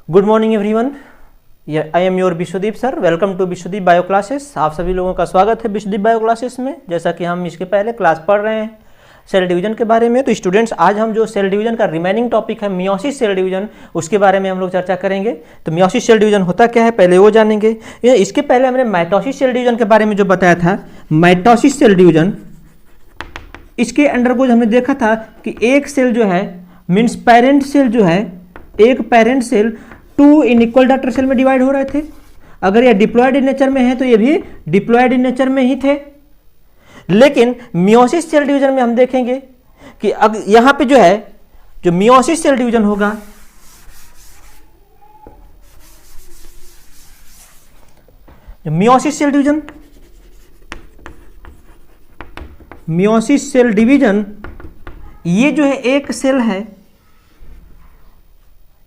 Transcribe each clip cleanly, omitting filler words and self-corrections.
Good morning everyone, I am your Vishwadeep sir. Welcome to Vishwadeep bio classes. आप सभी लोगों का स्वागत है विश्वदीप बायो क्लासेस में। जैसा कि हम इसके पहले क्लास पढ़ रहे हैं सेल डिवीजन के बारे में। तो स्टूडेंट्स, आज हम जो सेल डिवीजन का रिमेनिंग टॉपिक है मियोसिस सेल डिवीजन, उसके बारे में हम लोग चर्चा करेंगे। तो मियोसिस सेल डिवीजन होता क्या है पहले वो जानेंगे। इसके पहले हमने माइटोसिस सेल डिवीजन के बारे में जो बताया था, माइटोसिस सेल डिवीजन, इसके अंडर को हमने देखा था कि एक सेल जो है मीन्स पेरेंट सेल जो है, एक parent cell 2 inequal daughter cell में डिवाइड हो रहे थे। अगर ये डिप्लॉयड इन नेचर में है तो ये भी डिप्लॉयड इन नेचर में ही थे। लेकिन मियोसिस सेल डिवीजन में हम देखेंगे कि अब यहां पे जो है जो मियोसिस सेल डिवीजन होगा, meiosis cell division, meiosis cell division, ये जो है एक सेल है,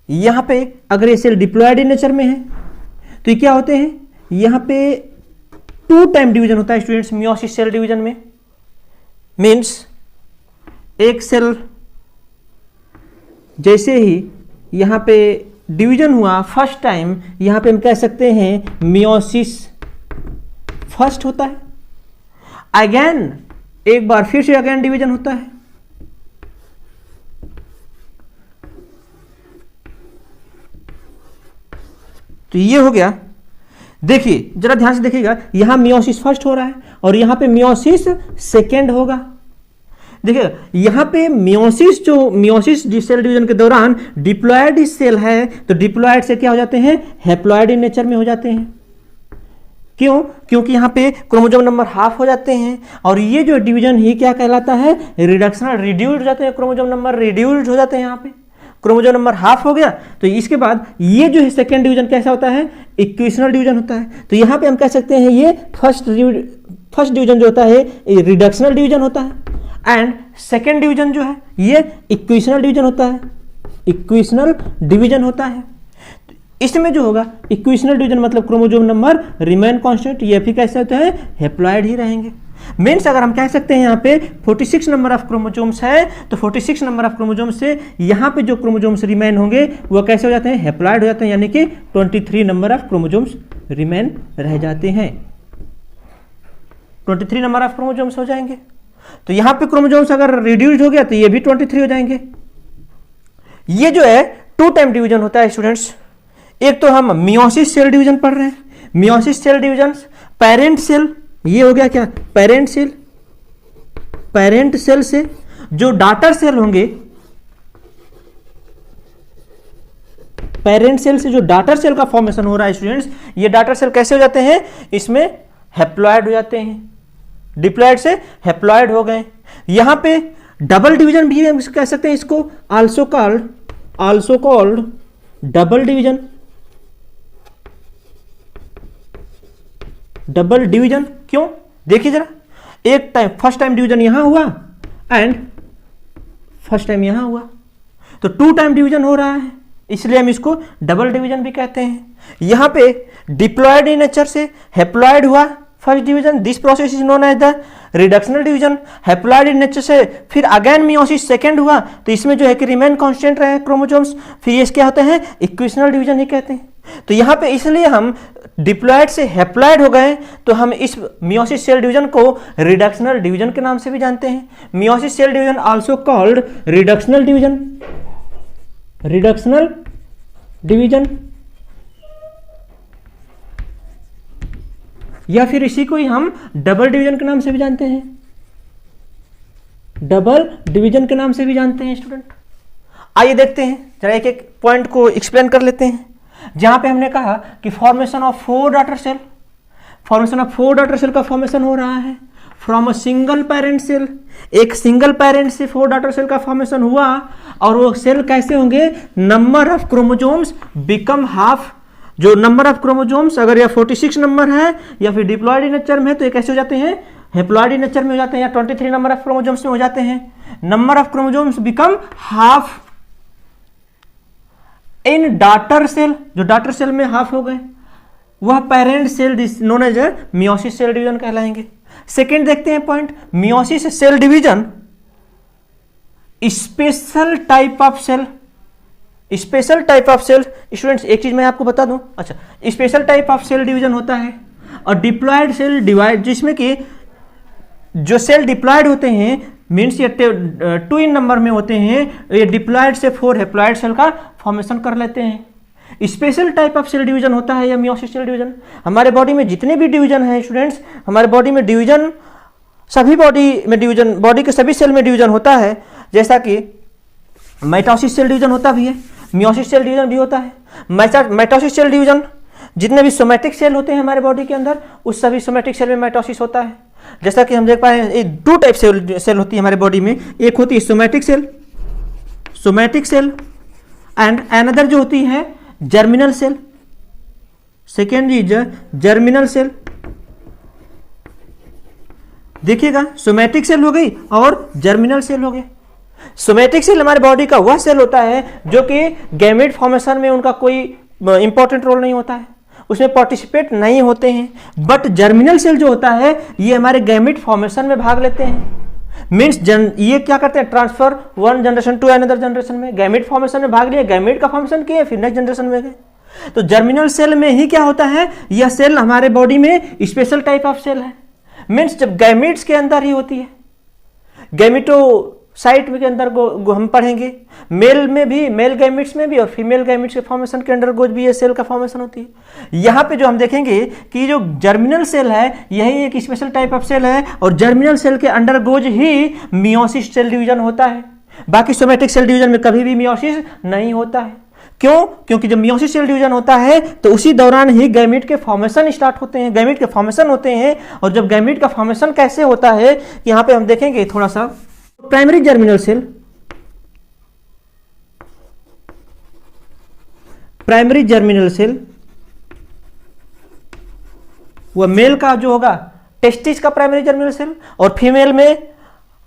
यहां पे अगर ये सेल डिप्लॉयड इन नेचर में है तो ये क्या होते हैं, यहां पे 2 टाइम डिवीजन होता है स्टूडेंट्स मियोसिस सेल डिवीजन में। मीन्स एक सेल जैसे ही यहां पे डिवीजन हुआ फर्स्ट टाइम, यहां पे हम कह सकते हैं मियोसिस फर्स्ट होता है। अगेन एक बार फिर से अगेन डिवीजन होता है। तो ये हो गया। देखिए जरा ध्यान से देखिएगा, यहां मियोसिस फर्स्ट हो रहा है और यहां पे मियोसिस सेकेंड होगा। देखिए यहां पे मियोसिस सेल डिवीजन के दौरान डिप्लॉयड सेल है तो डिप्लॉयड से क्या हो जाते हैं, हैप्लॉयड इन नेचर में हो जाते हैं। क्यों? क्योंकि यहां पे क्रोमोसोम नंबर हाफ हो जाते हैं और ये जो डिवीजन ही क्या कहलाता है, रिडक्शनल, रिड्यूस्ड हो जाते हैं। क्रोमोसोम नंबर रिड्यूस्ड हो जाते हैं, यहां पे क्रोमोसोम नंबर हाफ हो गया। तो इसके बाद ये जो है सेकेंड डिवीजन कैसा होता है, इक्वेशनल डिवीजन होता है। तो यहां पे हम कह सकते हैं ये फर्स्ट डिवीजन जो होता है ये रिडक्शनल डिवीजन होता है एंड सेकेंड डिवीजन जो है ये इक्वेशनल डिवीजन होता है, इक्वेशनल डिवीजन होता है। इसमें जो होगा इक्वेशनल डिवीजन मतलब क्रोमोसोम नंबर रिमेन कांस्टेंट, ये भी कैसे होता है, हैप्लॉयड ही रहेंगे। मीन्स अगर हम कह सकते हैं यहाँ पे 46 नंबर ऑफ क्रोमोसोम्स है तो 46 नंबर ऑफ क्रोमोसोम्स से यहाँ पे जो क्रोमोसोम्स रिमेन होंगे वो कैसे हो जाते हैं, हैप्लॉयड हो जाते हैं, यानी कि 23 नंबर ऑफ क्रोमोसोम्स रिमेन रह जाते हैं। 23 नंबर ऑफ क्रोमोसोम्स हो जाएंगे। तो यहाँ पे क्रोमोसोम्स अगर रिड्यूस्ड हो गया तो ये भी 23 हो जाएंगे। ये जो है 2 टाइम डिवीजन होता है स्टूडेंट्स। एक तो हम मियोसिस सेल डिवीजन पढ़ रहे हैं, meiosis cell division, parent cell, ये हो गया क्या, पेरेंट सेल, पेरेंट सेल से जो डॉटर सेल होंगे, पेरेंट सेल से जो डॉटर सेल का फॉर्मेशन हो रहा है स्टूडेंट्स, ये डॉटर सेल कैसे हो जाते हैं, इसमें हैप्लॉयड हो जाते हैं, डिप्लॉयड से हैप्लॉयड हो गए। यहां पे डबल डिवीजन भी हम कह सकते हैं इसको, also called double division, double division. क्यों? देखिए जरा, एक टाइम फर्स्ट टाइम डिवीजन यहां हुआ एंड फर्स्ट टाइम यहां हुआ, तो 2 टाइम डिवीजन हो रहा है, इसलिए हम इसको डबल डिवीजन भी कहते हैं। यहां पे डिप्लॉयड इन नेचर से हैप्लॉयड हुआ first division, this process is known as the reductional division. Haploid in nature से फिर अगेन मियोसिस सेकेंड हुआ तो इसमें जो है कि रिमेन कांस्टेंट रहे क्रोमोसोम्स, फिर ये क्या होते हैं, इक्वेशनल डिवीजन ही कहते हैं। तो यहां पे इसलिए हम डिप्लॉयड से हैप्लॉयड हो गए तो हम इस मियोसिस सेल डिवीजन को रिडक्शनल डिवीजन के नाम से भी जानते हैं। Meiosis cell division also called reductional division, reductional division, या फिर इसी को ही हम डबल डिवीजन के नाम से भी जानते हैं, डबल डिवीजन के नाम से भी जानते हैं स्टूडेंट। आइए देखते हैं जरा एक एक पॉइंट को एक्सप्लेन कर लेते हैं। जहां पे हमने कहा कि formation of 4 daughter cell, formation of 4 daughter cell का फॉर्मेशन हो रहा है from a single parent cell. एक सिंगल पेरेंट से 4 डॉटर सेल का फॉर्मेशन हुआ और वो सेल कैसे होंगे, number of chromosomes become half. जो नंबर ऑफ क्रोमोसोम्स अगर यह 46 नंबर है या फिर डिप्लॉयड इन नेचर में है तो ये कैसे हो जाते हैं, हैप्लॉयड इन नेचर में हो जाते हैं, या 23 नंबर ऑफ क्रोमोसोम्स में हो जाते हैं। Number of chromosomes become half in daughter cell, जो डॉटर सेल में हाफ हो गए वह parent cell known as meiosis cell division कहलाएंगे। सेकेंड देखते हैं point, meiosis cell division special type of cell, special type of cell, students एक चीज मैं आपको बता दूं, अच्छा special type of cell division होता है और डिप्लॉयड सेल डिवाइड, जिसमें कि जो सेल डिप्लॉयड होते हैं मीन्स ये 2 इन नंबर में होते हैं, ये डिप्लॉयड से 4 हैप्लॉयड सेल का फॉर्मेशन कर लेते हैं। Special type of cell division होता है या मियोसिस सेल डिवीजन। हमारे बॉडी में जितने भी डिवीजन हैं स्टूडेंट्स, हमारे बॉडी में डिवीजन, सभी बॉडी में डिवीजन, बॉडी के सभी सेल में डिवीजन होता है, जैसा कि माइटोसिस सेल डिवीजन होता भी है, मियोसिस सेल डिवीजन भी होता है। माइटोसिस सेल डिवीजन, जितने भी सोमैटिक सेल होते हैं हमारे बॉडी के अंदर, उस सभी सोमैटिक सेल में माइटोसिस होता है। जैसा कि हम देख पाए हैं 2 टाइप सेल होती है हमारे बॉडी में, एक होती है सोमैटिक सेल एंड अनदर जो होती है germinal cell. Second is germinal cell. देखिएगा सोमैटिक सेल हो गई और जर्मिनल सेल हो गए। सोमैटिक सेल हमारे बॉडी का वह सेल होता है जो कि गैमेट फॉर्मेशन में उनका कोई इंपॉर्टेंट रोल नहीं होता है, उसमें पार्टिसिपेट नहीं होते हैं। बट जर्मिनल सेल जो होता है ये हमारे गैमेट फॉर्मेशन में भाग लेते हैं। मीन्स ये क्या करते हैं, transfer one generation to another generation में, गैमेट फॉर्मेशन में भाग लिया, गैमेट का फॉर्मेशन किए, फिर नेक्स्ट जनरेशन में गए। तो जर्मिनल सेल में ही क्या होता है, यह सेल हमारे बॉडी में स्पेशल टाइप ऑफ सेल है। मीन्स जब गैमेट्स के अंदर ही होती है, गैमेटोसाइट के अंदर हम पढ़ेंगे, मेल में भी, मेल गैमेट्स में भी और फीमेल गैमेट्स के फॉर्मेशन के अंडर गोज भी ये सेल का फॉर्मेशन होती है। यहाँ पे जो हम देखेंगे कि जो जर्मिनल सेल है यही एक स्पेशल टाइप ऑफ सेल है और जर्मिनल सेल के अंडर गोज ही मियोसिस सेल डिवीजन होता है। बाकी सोमैटिक सेल डिवीजन में कभी भी मियोसिस नहीं होता है। क्यों? क्योंकि जब मियोसिस सेल डिवीजन होता है तो उसी दौरान ही गैमेट के फॉर्मेशन स्टार्ट होते हैं, गैमेट के फॉर्मेशन होते हैं। और जब गैमेट का फॉर्मेशन कैसे होता है, यहाँ पे हम देखेंगे थोड़ा सा। Primary germinal cell, primary germinal cell वह मेल का जो होगा टेस्टिस का प्राइमरी जर्मिनल सेल और फीमेल में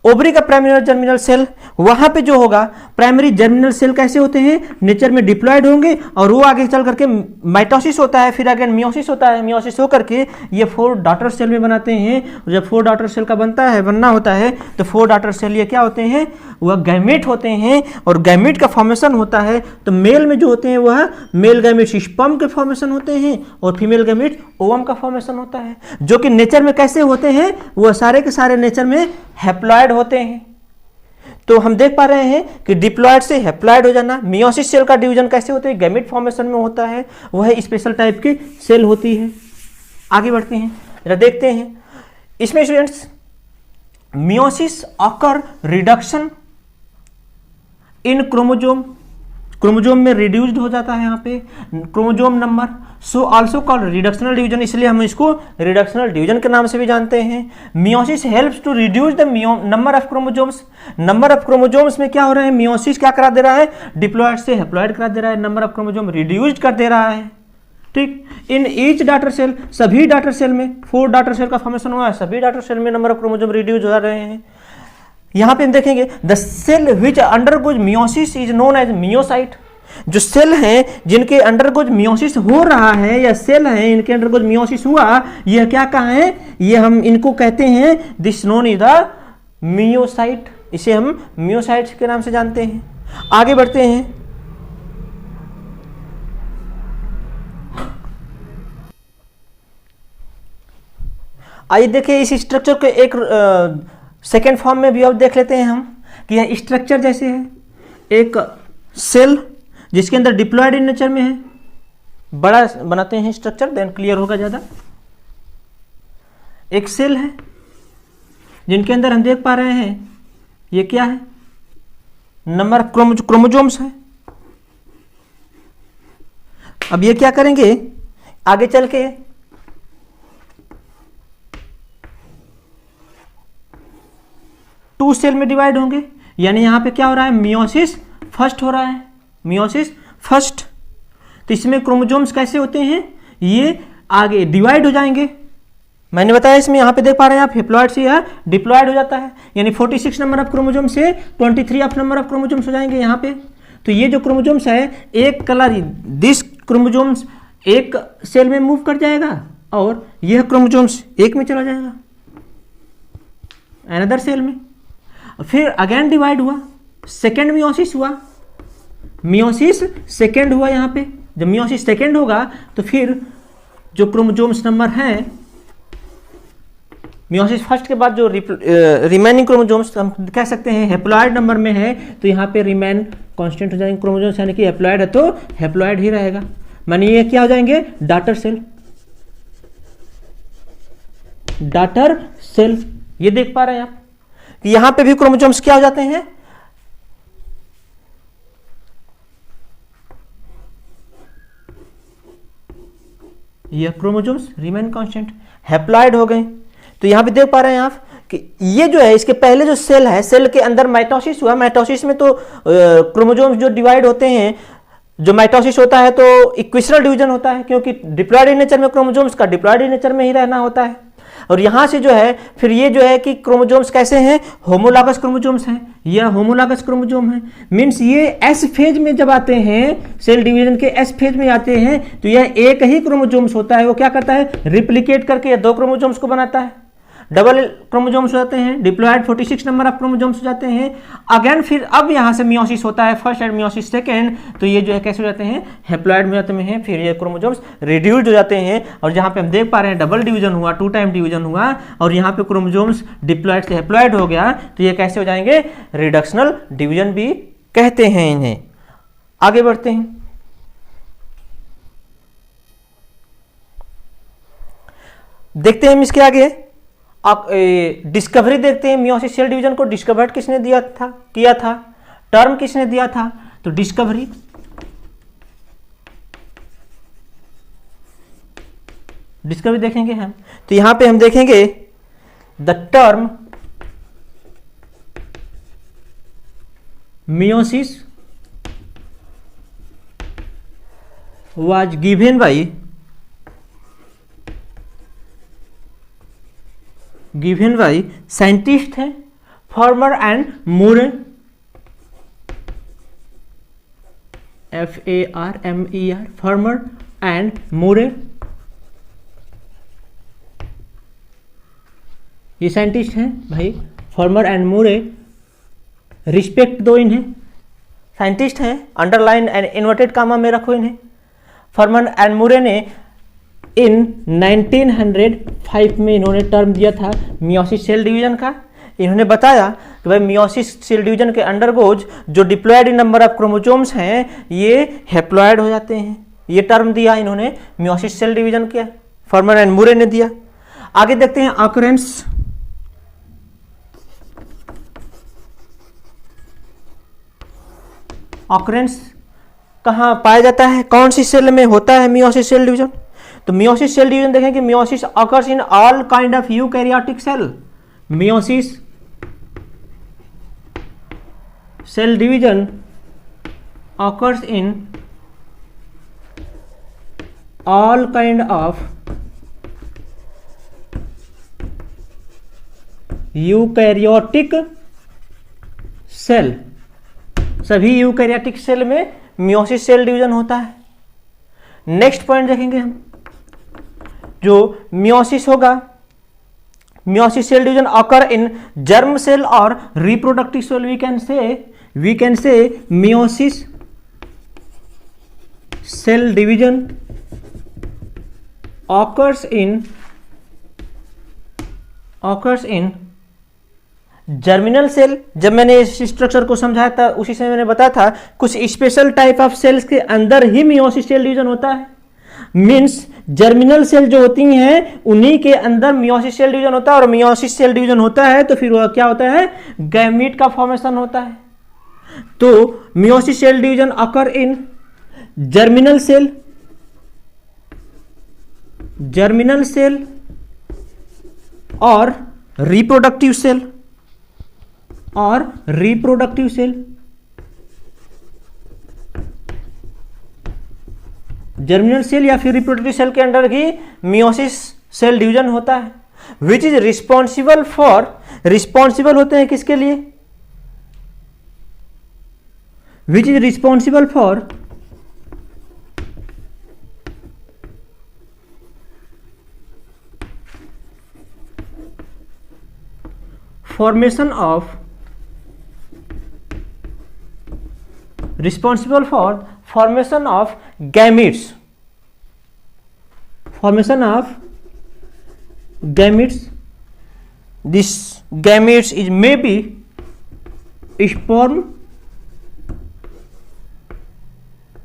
ओवरी का प्राइमरी जर्मिनल सेल। वहां पे जो होगा प्राइमरी जर्मिनल सेल कैसे होते हैं, नेचर में डिप्लॉयड होंगे और वो आगे चल करके माइटोसिस होता है, फिर अगेन मियोसिस होता है, मियोसिस होकर के ये 4 डॉटर सेल में बनाते हैं। जब 4 डॉटर सेल का बनना होता है तो 4 डॉटर सेल ये क्या होते हैं, वह गैमेट होते हैं और गैमेट का फॉर्मेशन होता है। तो मेल में जो होते हैं वह मेल गैमेट स्पर्म के फॉर्मेशन होते हैं और फीमेल गैमेट ओवम का फॉर्मेशन होता है, जो कि नेचर में कैसे होते हैं, वह सारे के सारे नेचर में हैप्लॉयड होते हैं। तो हम देख पा रहे हैं कि डिप्लॉयड से हैप्लॉयड हो जाना। मियोसिस सेल का डिवीजन कैसे होता है, गैमेट फॉर्मेशन में होता है, वह स्पेशल टाइप की सेल होती है। आगे बढ़ते हैं, जरा देखते हैं इसमें students, meiosis occur reduction in chromosome, chromosome में रिड्यूस्ड हो जाता है यहाँ पे chromosome number, so also called reductional division, इसलिए हम इसको रिडक्शनल डिवीजन के नाम से भी जानते हैं। Meiosis helps to reduce the number of chromosomes. Number of chromosomes में क्या हो रहा है, मियोसिस क्या करा दे रहा है, डिप्लॉयड से हैप्लॉयड करा दे रहा है, नंबर ऑफ क्रोमोजोम रिड्यूस्ड कर दे रहा है। ठीक, इन ईच डॉटर सेल, सभी डॉटर सेल में 4 डॉटर सेल का फॉर्मेशन हुआ है, सभी डॉटर सेल में नंबर ऑफ क्रोमोजोम रिड्यूस हो रहे हैं। यहां पे हम देखेंगे the cell which undergoes meiosis is known as meiocyte. जो सेल हैं जिनके अंडरगोज मियोसिस हो रहा है या सेल हैं इनके अंडरगोज मियोसिस हुआ, यह क्या कहा है, ये हम इनको कहते हैं this known is the meiocyte. इसे हम मियोसाइट्स के नाम से जानते हैं। आगे बढ़ते हैं, आइए देखिए इस स्ट्रक्चर को एक सेकेंड फॉर्म में भी अब देख लेते हैं हम कि यह स्ट्रक्चर जैसे है। एक सेल जिसके अंदर डिप्लॉयड इन नेचर में है, बड़ा बनाते हैं स्ट्रक्चर, देन क्लियर होगा ज़्यादा। एक सेल है जिनके अंदर हम देख पा रहे हैं ये क्या है, नंबर ऑफ क्रोमोजोम्स है। अब ये क्या करेंगे आगे चल के, टू सेल में डिवाइड होंगे, यानी यहां पे क्या हो रहा है, मियोसिस फर्स्ट हो रहा है, मियोसिस फर्स्ट। तो इसमें क्रोमोजोम्स कैसे होते हैं, ये आगे डिवाइड हो जाएंगे। मैंने बताया इसमें यहां पे देख पा रहे हैं आप, हैप्लॉयड से यह डिप्लॉयड हो जाता है, यानी 46 नंबर ऑफ क्रोमोजोम से 23 ऑफ नंबर ऑफ क्रोमोजोम्स हो जाएंगे यहाँ पे। तो ये जो क्रोमोजोम्स है, एक कलर दिस क्रोमोजोम्स एक सेल में मूव कर जाएगा और यह क्रोमोजोम्स एक में चला जाएगा अनदर सेल में। फिर अगेन डिवाइड हुआ, सेकेंड मियोसिस हुआ, मियोसिस सेकेंड हुआ यहाँ पे। जब मियोसिस सेकेंड होगा तो फिर जो क्रोमोजोम्स नंबर हैं, मियोसिस फर्स्ट के बाद जो रिमेनिंग क्रोमोजोम्स हम कह सकते हैं हेप्लॉइड नंबर में है, तो यहाँ पे रिमेन कांस्टेंट हो जाएंगे क्रोमोजोम्स, यानी कि हेप्लॉइड है तो हेप्लॉइड ही रहेगा। मानिए ये क्या हो जाएंगे, डॉटर सेल। डॉटर सेल ये देख पा रहे हैं आप, यहां पे भी क्रोमोजोम्स क्या हो जाते हैं, ये क्रोमोजोम्स रिमेन कांस्टेंट, हैप्लॉइड हो गए। तो यहां पे देख पा रहे हैं आप कि ये जो है इसके पहले जो सेल है, सेल के अंदर माइटोसिस हुआ, माइटोसिस में तो क्रोमोजोम्स जो डिवाइड होते हैं, जो माइटोसिस होता है तो इक्विसरल डिवीजन होता है, क्योंकि डिप्लॉइड नेचर में क्रोमोजोम्स का डिप्लॉइड नेचर में ही रहना होता है। और यहां से जो है फिर ये जो है कि क्रोमोजोम्स कैसे हैं, होमोलॉगस क्रोमोजोम्स हैं, यह होमोलॉगस क्रोमोजोम है। मींस ये एस फेज में जब आते हैं, सेल डिवीजन के एस फेज में आते हैं, तो यह एक ही क्रोमोजोम्स होता है, वो क्या करता है, रिप्लिकेट करके दो क्रोमोजोम्स को बनाता है, डबल क्रोमोजोम्स हो जाते हैं, डिप्लॉयड 46 नंबर ऑफ क्रोमोजोम्स हो जाते हैं। अगेन फिर अब यहां से मियोसिस होता है फर्स्ट एंड मियोसिस सेकेंड, तो ये जो है कैसे हो जाते हैं, हैप्लॉइड में जाते हैं, फिर ये क्रोमोजोम्स रिड्यूस्ड हो जाते हैं। और जहां पे हम देख पा रहे हैं डबल डिवीजन हुआ, 2 टाइम डिवीजन हुआ, और यहाँ पे क्रोमोजोम्स डिप्लॉयड से हैप्लॉइड हो गया, तो ये कैसे हो जाएंगे, रिडक्शनल डिवीजन भी कहते हैं इन्हें। आगे बढ़ते हैं, देखते हैं हम इसके आगे डिस्कवरी देखते हैं। मियोसिस सेल डिवीजन को डिस्कवर्ड किसने किया था, टर्म किसने दिया था, तो डिस्कवरी। डिस्कवरी देखेंगे हम, तो यहां पे हम देखेंगे the term meiosis was given by scientist है Farmer and Moore, FARMER, Farmer and Moore. ये साइंटिस्ट हैं भाई, फॉर्मर एंड मूरे, रिस्पेक्ट दो इन्हें, साइंटिस्ट हैं, अंडरलाइन एंड इन्वर्टेड कामा में रखो इन्हें। फॉर्मर एंड मूरे ने इन 1905 में इन्होंने टर्म दिया था मियोसिस सेल डिवीजन का। इन्होंने बताया कि भाई मियोसिस सेल डिवीजन के अंडरगोज जो डिप्लॉयड नंबर ऑफ क्रोमोजोम्स हैं ये हैप्लॉइड हो जाते हैं। ये टर्म दिया इन्होंने मियोसिस सेल डिवीजन के, फॉर्मर एंड मूरे ने दिया। आगे देखते हैं ऑकरेंस। ऑकरेंस कहाँ पाया जाता है, कौन सी सेल में होता है मियोसिस सेल डिवीजन, तो मियोसिस सेल डिवीजन देखें कि meiosis occurs in all kind of eukaryotic cell. Meiosis cell division occurs in all kind of eukaryotic cell. सभी यूकैरियोटिक सेल में मियोसिस सेल डिवीजन होता है। नेक्स्ट पॉइंट देखेंगे हम, जो मियोसिस होगा, meiosis cell division occur in germ cell और reproductive cell. We can say meiosis cell division occurs in germinal cell. जब मैंने इस स्ट्रक्चर को समझाया था उसी समय मैंने बताया था कुछ स्पेशल टाइप ऑफ सेल्स के अंदर ही मियोसिस सेल डिवीजन होता है। मींस जर्मिनल सेल जो होती हैं उन्हीं के अंदर मियोसिस सेल डिवीजन होता है, और मियोसिस सेल डिवीजन होता है तो फिर वह क्या होता है, गैमीट का फॉर्मेशन होता है। तो मियोसिस सेल डिवीजन अकर इन जर्मिनल सेल और रिप्रोडक्टिव सेल। जर्मिनल सेल या फिर रिप्रोडक्टिव सेल के अंदर ही मियोसिस सेल डिवीजन होता है। विच इज रिस्पॉन्सिबल होते हैं किसके लिए, which is responsible for formation of responsible for formation of gametes. Formation of gametes. This gametes is maybe sperm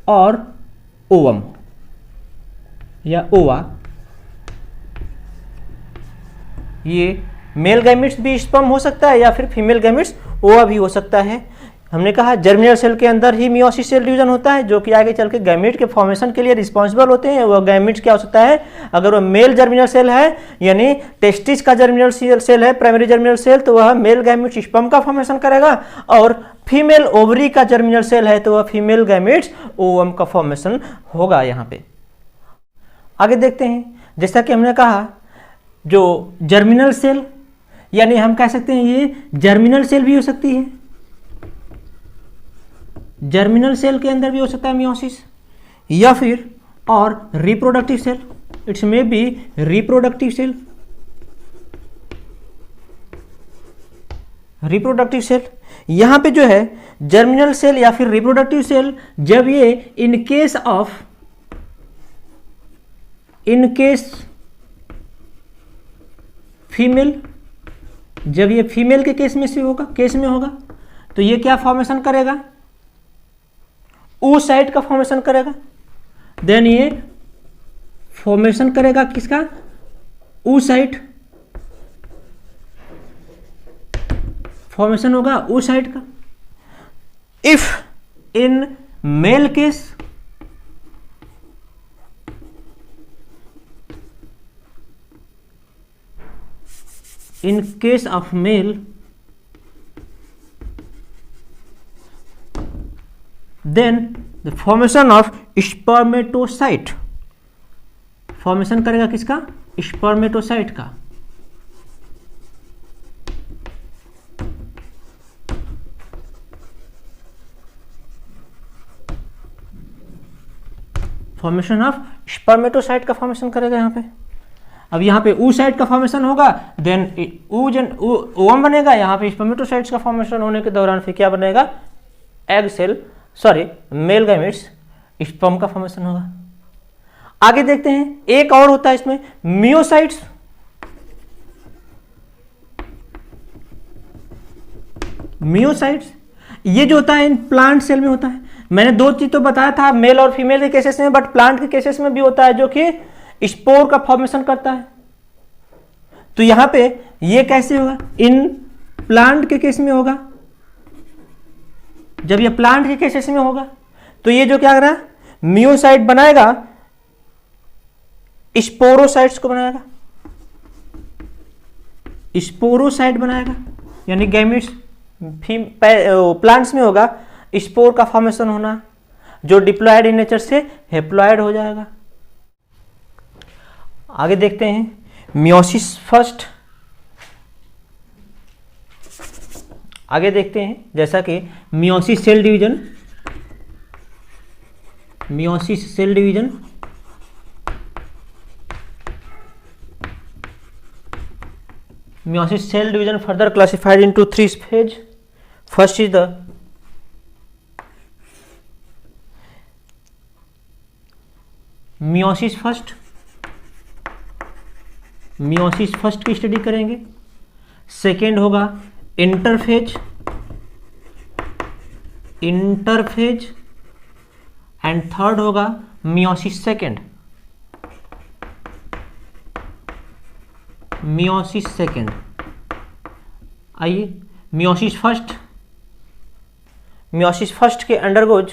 और ओवम या ओवा. ये मेल गैमेट्स भी स्पर्म हो सकता है या फिर फीमेल गैमेट्स ओवा भी हो सकता है. हमने कहा जर्मिनल सेल के अंदर ही मियोसिस सेल डिवीजन होता है जो कि आगे चल के गैमेट के फॉर्मेशन के लिए रिस्पॉन्सिबल होते हैं. वह गैमेट्स क्या हो सकता है, अगर वह मेल जर्मिनल सेल है यानी टेस्टिस का जर्मिनल सेल है, प्राइमरी जर्मिनल सेल, तो वह मेल गैमेट्स स्पर्म का फॉर्मेशन करेगा. और फीमेल ओवरी का जर्मिनल सेल है तो वह फीमेल गैमेट्स ओवम का फॉर्मेशन होगा. यहाँ पे आगे देखते हैं. जैसा कि हमने कहा जो जर्मिनल सेल यानी हम कह सकते हैं ये जर्मिनल सेल भी हो सकती है. जर्मिनल सेल के अंदर भी हो सकता है मियोसिस, या फिर और reproductive cell. It's may be reproductive cell. Reproductive cell यहां पे जो है जर्मिनल सेल या फिर रिप्रोडक्टिव सेल, जब ये इन केस फीमेल, जब ये फीमेल के केस में होगा तो ये क्या फॉर्मेशन करेगा, oocyte का फॉर्मेशन करेगा. देन ये फॉर्मेशन करेगा किसका, oocyte. फॉर्मेशन होगा oocyte का. If in male case, in case of male, then the formation of spermatocyte. Formation करेगा किसका, स्पर्मेटोसाइट का. फॉर्मेशन ऑफ स्पर्मेटोसाइट का फॉर्मेशन करेगा यहाँ पे. अब यहाँ पे oocyte का फॉर्मेशन होगा, देन ओवम बनेगा. यहाँ पे स्पर्मेटोसाइट्स का फॉर्मेशन होने के दौरान फिर क्या बनेगा, मेल गैमेट्स स्पर्म का फॉर्मेशन होगा. आगे देखते हैं एक और होता है इसमें मियोसाइट्स. मियोसाइट्स ये जो होता है इन प्लांट सेल में होता है. मैंने दो चीज तो बताया था मेल और फीमेल के केसेस में, बट प्लांट के केसेस में भी होता है जो कि स्पोर का फॉर्मेशन करता है. तो यहां पे ये कैसे होगा, इन प्लांट के केस में होगा. जब ये प्लांट के केसेस में होगा तो ये जो क्या कर रहा है, मियोसाइट बनाएगा, स्पोरोसाइट्स को बनाएगा. स्पोरोसाइट बनाएगा यानी गैमेट्स प्लांट्स में होगा स्पोर का फॉर्मेशन होना, जो डिप्लॉयड इन नेचर से हेप्लॉयड हो जाएगा. आगे देखते हैं मियोसिस फर्स्ट. आगे देखते हैं जैसा कि meiosis cell division. Meiosis cell division meiosis cell division further classified into three phase. First is the meiosis first. meiosis first की स्टडी करेंगे. सेकेंड होगा इंटरफेज एंड थर्ड होगा meiosis सेकेंड. Meiosis second. आइए मियोसिस फर्स्ट के undergoes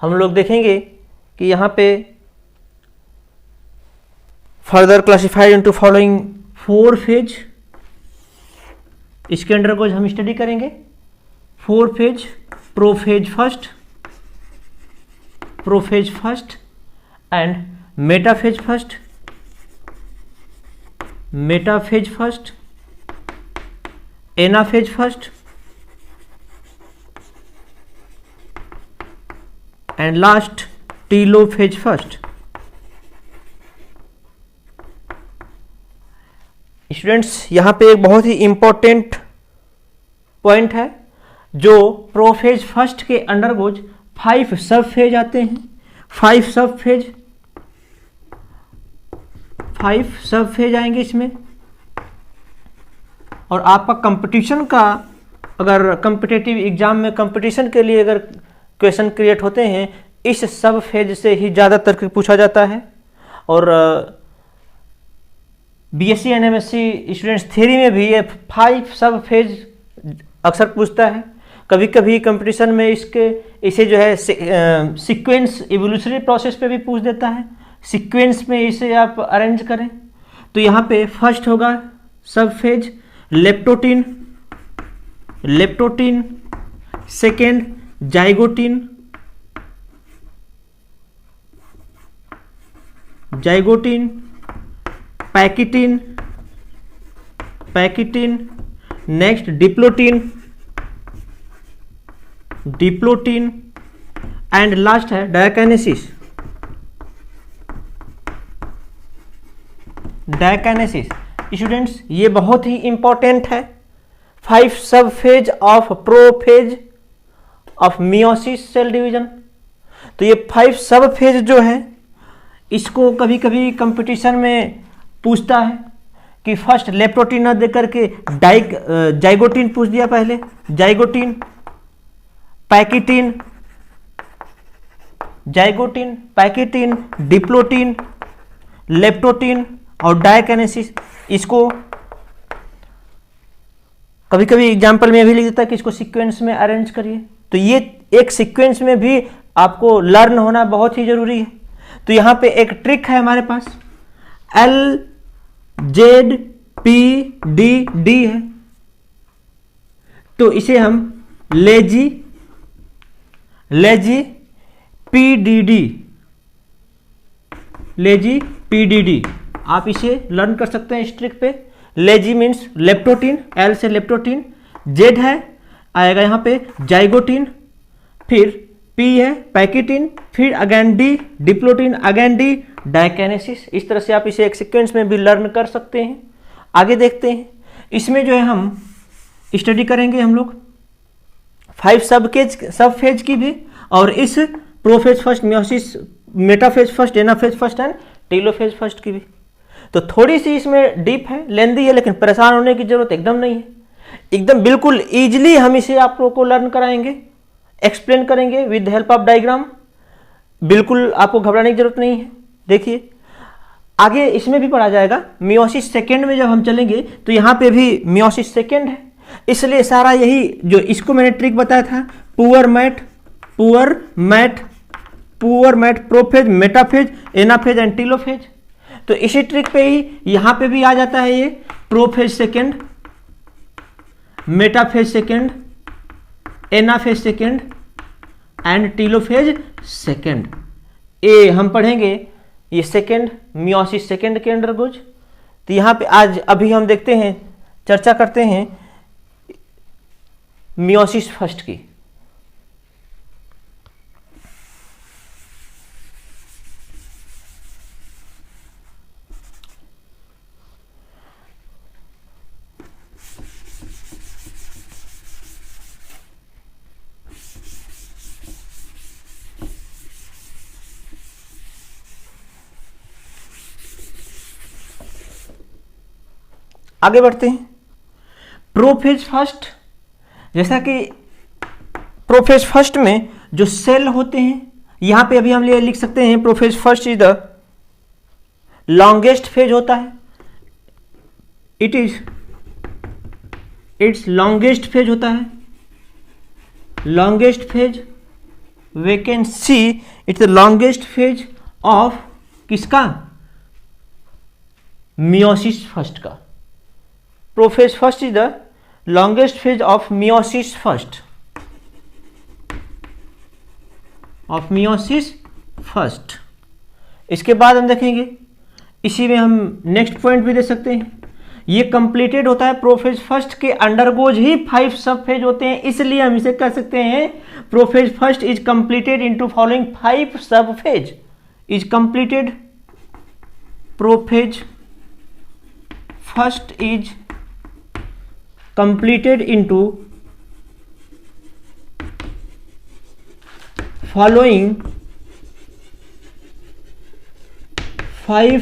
हम लोग देखेंगे कि यहाँ पे further classified into following 4 phase. इसके अंडरगोज हम स्टडी करेंगे 4 phase. Prophase first and metaphase first, anaphase first and last telophase first. Students यहाँ पे एक बहुत ही इंपॉर्टेंट पॉइंट है जो प्रोफेज फर्स्ट के अंडरगोज 5 सब फेज आते हैं, 5 सब फेज आएंगे इसमें। और आपका कंपटीशन का, अगर कॉम्पिटिटिव एग्जाम में कंपटीशन के लिए अगर क्वेश्चन क्रिएट होते हैं, इस सब फेज से ही ज़्यादातर पूछा जाता है। और BSc and MSc students theory में भी ये 5 सब फेज अक्सर पूछता है। कभी कभी कंपटीशन में इसे जो है सीक्वेंस इवोल्यूशनरी प्रोसेस पे भी पूछ देता है, सीक्वेंस में इसे आप अरेंज करें। तो यहाँ पे फर्स्ट होगा sub phase leptotene, second zygotene, pachytene, next diplotene and last है डायकाइनेसिस। स्टूडेंट्स ये बहुत ही इंपॉर्टेंट है। 5 sub phase of prophase of meiosis cell division. तो ये 5 सब फेज जो है, इसको कभी कभी कंपटीशन में पूछता है कि फर्स्ट लेप्टोटीन न दे करके जाइगोटीन पूछ दिया पहले, जाइगोटीन, पैकिटीन, डिप्लोटीन, लेप्टोटीन और डायकाइनेसिस। इसको कभी कभी एग्जाम्पल में भी लिख देता है कि इसको सीक्वेंस में अरेंज करिए। तो ये एक सीक्वेंस में भी आपको लर्न होना बहुत ही जरूरी है। तो यहाँ पे एक ट्रिक है हमारे पास, LZPDD है। तो इसे हम लेजी PDD आप इसे लर्न कर सकते हैं इस ट्रिक पे। लेजी मीन्स लेप्टोटीन, L से लेप्टोटीन, Z है आएगा यहाँ पे जाइगोटीन, फिर P है पैकिटीन, फिर again D diplotene, again D diakinesis. इस तरह से आप इसे एक सीक्वेंस में भी लर्न कर सकते हैं। आगे देखते हैं, इसमें जो है हम स्टडी करेंगे हम लोग 5 सब फेज की भी, और इस prophase first, meiosis, metaphase first, anaphase first and telophase first की भी। तो थोड़ी सी इसमें डीप है, लेंदी है, लेकिन परेशान होने की जरूरत एकदम नहीं है। एकदम बिल्कुल इजीली हम इसे आप लोगों को लर्न कराएंगे, एक्सप्लेन करेंगे with the help of diagram. बिल्कुल आपको घबराने की जरूरत नहीं है। देखिए आगे इसमें भी पढ़ा जाएगा। मियोसिस सेकेंड में जब हम चलेंगे तो यहाँ पे भी मियोसिस सेकेंड है, इसलिए सारा यही जो इसको मैंने ट्रिक बताया था, poor mat, prophase, metaphase, anaphase and telophase. तो इसी ट्रिक पे ही यहाँ पे भी आ जाता है ये prophase second, metaphase second, anaphase second and telophase second. ए हम पढ़ेंगे ये सेकेंड, मियोसिस सेकेंड के अंडर गोज। तो यहाँ पे आज अभी हम देखते हैं, चर्चा करते हैं मियोसिस फर्स्ट की। आगे बढ़ते हैं। प्रोफेज फर्स्ट, जैसा कि प्रोफेज फर्स्ट में जो सेल होते हैं, यहां पे अभी हम लिख सकते हैं prophase first is the longest phase होता है। इट्स लॉन्गेस्ट फेज होता है, longest phase we can see it's the longest phase of किसका, मियोसिस फर्स्ट का। Prophase first is the longest phase of meiosis first. इसके बाद हम देखेंगे, इसी में हम नेक्स्ट पॉइंट भी दे सकते हैं, ये कंप्लीटेड होता है प्रोफेज फर्स्ट के अंडरगोज ही 5 सब फेज होते हैं, इसलिए हम इसे कह सकते हैं prophase first is completed into following 5 sub phase. Is completed, prophase first is completed into following 5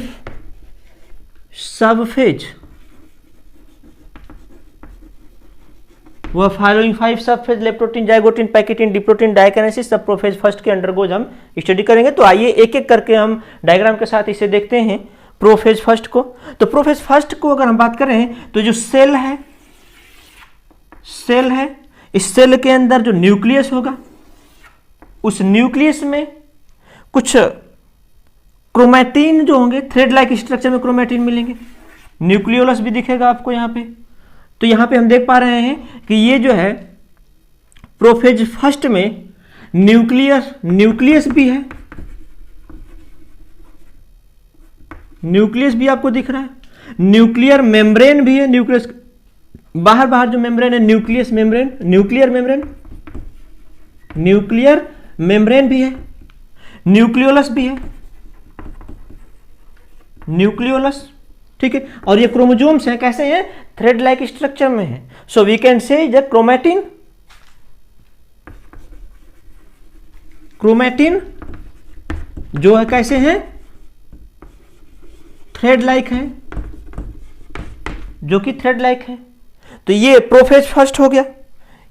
sub phase, वह following 5 sub phase leptotene, zygotene, pachytene, diplotene, diakinesis sub prophase first के अंडरगोज हम स्टडी करेंगे। तो आइए एक एक करके हम डायग्राम के साथ इसे देखते हैं प्रोफेज फर्स्ट को। तो प्रोफेज फर्स्ट को अगर हम बात करें तो जो सेल है, इस सेल के अंदर जो न्यूक्लियस होगा, उस न्यूक्लियस में कुछ क्रोमैटिन जो होंगे, थ्रेड लाइक स्ट्रक्चर में क्रोमैटिन मिलेंगे, न्यूक्लियोलस भी दिखेगा आपको यहाँ पे। तो यहाँ पे हम देख पा रहे हैं कि ये जो है प्रोफेज फर्स्ट में न्यूक्लियस भी है, न्यूक्लियस भी आपको दिख रहा है, न्यूक्लियर मेम्ब्रेन भी है, न्यूक्लियस बाहर जो मेम्ब्रेन है न्यूक्लियर मेम्ब्रेन भी है, न्यूक्लियोलस भी है, न्यूक्लियोलस, ठीक है। और ये क्रोमोजोम्स हैं, कैसे हैं, थ्रेड लाइक स्ट्रक्चर में है। So we can say the chromatin जो है कैसे हैं, थ्रेड लाइक है, जो कि थ्रेड लाइक है। तो ये प्रोफेज फर्स्ट हो गया,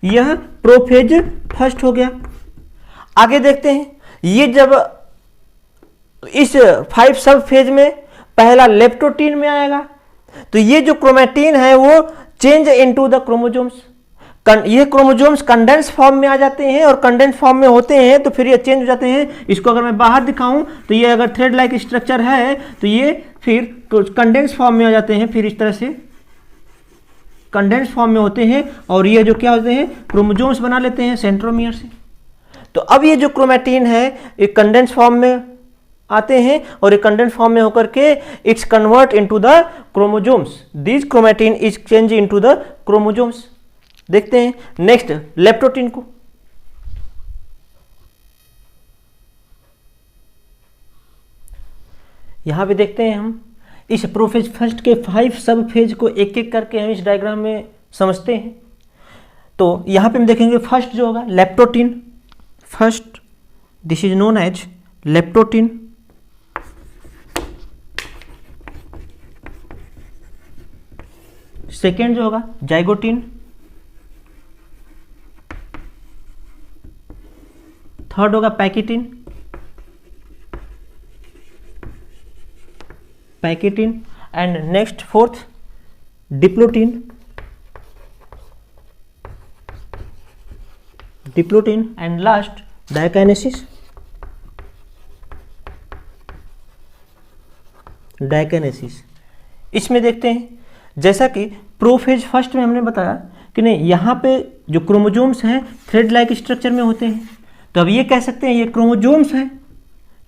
यह प्रोफेज फर्स्ट हो गया। आगे देखते हैं, ये जब इस 5 सब फेज में पहला लेप्टोटीन में आएगा तो ये जो क्रोमैटिन है वो चेंज इनटू द क्रोमोजोम्स, ये क्रोमोजोम्स कंडेंस फॉर्म में आ जाते हैं, और कंडेंस फॉर्म में होते हैं तो फिर ये चेंज हो जाते हैं। इसको अगर मैं बाहर दिखाऊं तो ये अगर थ्रेड लाइक स्ट्रक्चर है तो ये फिर कंडेंस फॉर्म में आ जाते हैं, फिर इस तरह से कंडेंस फॉर्म में होते हैं, और ये जो क्या होते हैं, क्रोमोजोम्स बना लेते हैं सेंट्रोमियर से। तो अब ये जो क्रोमैटिन है ये कंडेंस फॉर्म में आते हैं, और ये कंडेंस फॉर्म में होकर के it's convert into the chromosomes, this chromatin is change into the chromosomes. देखते हैं नेक्स्ट लेप्टोटीन को। यहां पे देखते हैं हम इस प्रोफेज फर्स्ट के 5 सब फेज को एक एक करके हम इस डायग्राम में समझते हैं। तो यहां पे हम देखेंगे फर्स्ट जो होगा leptotene, first this is known as leptotene. Second जो होगा जाइगोटीन, थर्ड होगा pachytene, and next fourth diplotene, and last diakinesis. इसमें देखते हैं जैसा कि प्रोफेज फर्स्ट में हमने बताया कि नहीं, यहाँ पे जो क्रोमोजोम्स हैं थ्रेड लाइक स्ट्रक्चर में होते हैं, तो अब ये कह सकते हैं ये क्रोमोजोम्स हैं,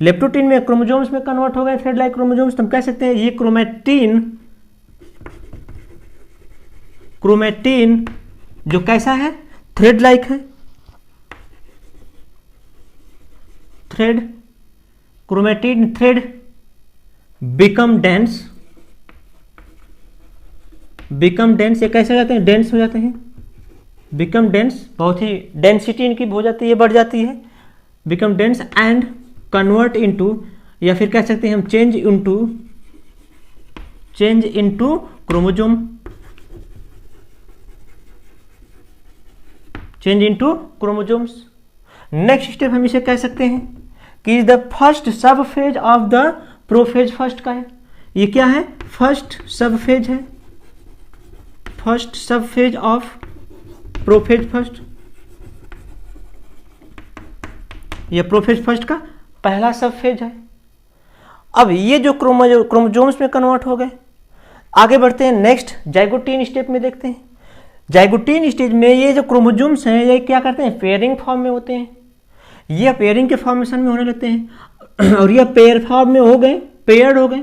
लेप्टोटीन में क्रोमोजोम्स में कन्वर्ट हो गए थ्रेड लाइक क्रोमोजोम्स, तो हम कह सकते हैं ये क्रोमैटिन जो कैसा है, थ्रेड लाइक है, क्रोमैटिन थ्रेड बिकम डेंस, ये कैसे हो जाते हैं, डेंस हो जाते हैं, बिकम डेंस, बहुत ही डेंसिटी इनकी हो जाती है, बढ़ जाती है, become dense and convert into, या फिर कह सकते हैं हम change into chromosome, change into chromosomes. Next step हम इसे कह सकते हैं कि इज द फर्स्ट सब phase of the prophase first का है। ये क्या है, फर्स्ट सब फेज है, फर्स्ट सब फेज ऑफ प्रोफेज फर्स्ट, यह प्रोफेज फर्स्ट का पहला सब फेज है। अब ये जो क्रोमोजोम्स में कन्वर्ट हो गए, आगे बढ़ते हैं नेक्स्ट जाइगोटीन स्टेप में देखते हैं। जाइगोटीन स्टेज में ये जो क्रोमोजोम्स हैं ये क्या करते हैं, पेयरिंग फॉर्म में होते हैं, ये पेयरिंग के फॉर्मेशन में होने लगते हैं, और ये पेयर फॉर्म में हो गए, पेयर्ड हो गए,